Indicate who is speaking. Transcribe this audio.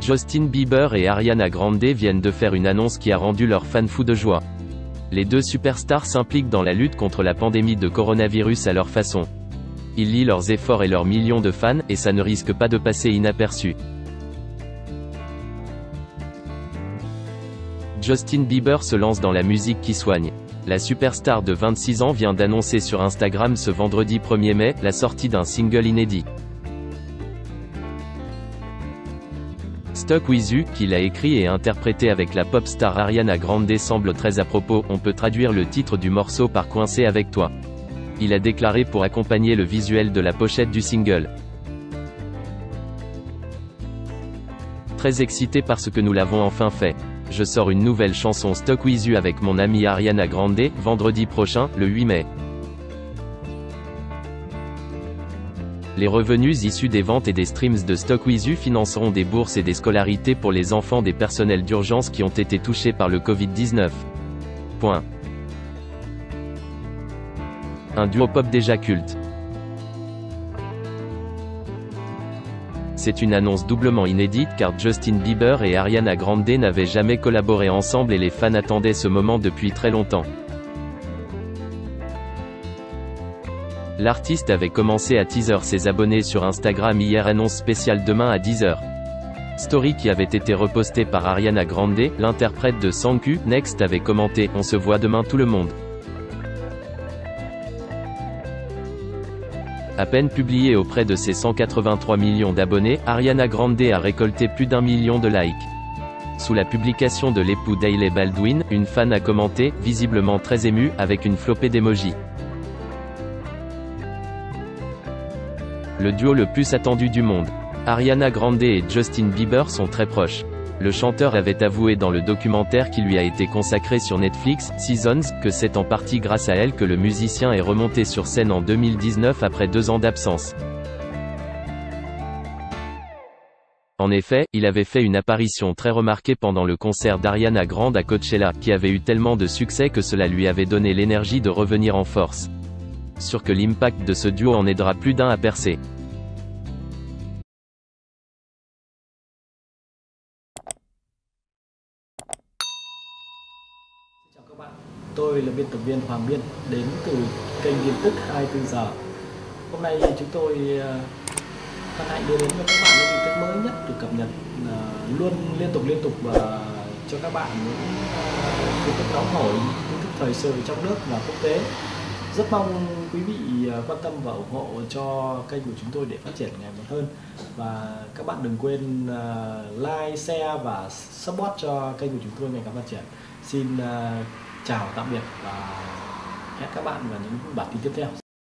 Speaker 1: Justin Bieber et Ariana Grande viennent de faire une annonce qui a rendu leurs fans fous de joie. Les deux superstars s'impliquent dans la lutte contre la pandémie de coronavirus à leur façon. Ils lient leurs efforts et leurs millions de fans, et ça ne risque pas de passer inaperçu. Justin Bieber se lance dans la musique qui soigne. La superstar de 26 ans vient d'annoncer sur Instagram ce vendredi 1er mai, la sortie d'un single inédit. Stuck With You, qu'il a écrit et interprété avec la pop star Ariana Grande semble très à propos, on peut traduire le titre du morceau par Coincé avec toi. Il a déclaré pour accompagner le visuel de la pochette du single. Très excité parce que nous l'avons enfin fait. Je sors une nouvelle chanson Stuck With You avec mon amie Ariana Grande, vendredi prochain, le 8 mai. Les revenus issus des ventes et des streams de Stuck With You financeront des bourses et des scolarités pour les enfants des personnels d'urgence qui ont été touchés par le Covid-19. Un duo pop déjà culte. C'est une annonce doublement inédite car Justin Bieber et Ariana Grande n'avaient jamais collaboré ensemble et les fans attendaient ce moment depuis très longtemps. L'artiste avait commencé à teaser ses abonnés sur Instagram hier, annonce spéciale demain à 10h. Story qui avait été repostée par Ariana Grande, l'interprète de Thank You Next avait commenté « On se voit demain tout le monde ». À peine publié auprès de ses 183 millions d'abonnés, Ariana Grande a récolté plus d'1 million de likes. Sous la publication de l'époux d'Hailey Baldwin, une fan a commenté, visiblement très émue, avec une flopée d'émojis. Le duo le plus attendu du monde. Ariana Grande et Justin Bieber sont très proches. Le chanteur avait avoué dans le documentaire qui lui a été consacré sur Netflix, Seasons, que c'est en partie grâce à elle que le musicien est remonté sur scène en 2019 après 2 ans d'absence. En effet, il avait fait une apparition très remarquée pendant le concert d'Ariana Grande à Coachella, qui avait eu tellement de succès que cela lui avait donné l'énergie de revenir en force. Sûr que l'impact de ce duo en aidera plus d'un à percer.
Speaker 2: Chào các bạn, tôi là biên tập viên Hoàng Biên, đến từ kênh tin tức 24 giờ. Hôm nay chúng tôi hân hạnh đưa đến cho các bạn những tin tức mới nhất được cập nhật luôn liên tục và cho các bạn những tin tức nóng hổi, tin tức thời sự trong nước và quốc tế. Rất mong quý vị quan tâm và ủng hộ cho kênh của chúng tôi để phát triển ngày một hơn. Và các bạn đừng quên like, share và support cho kênh của chúng tôi ngày càng phát triển. Xin chào tạm biệt và hẹn các bạn vào những bản tin tiếp theo.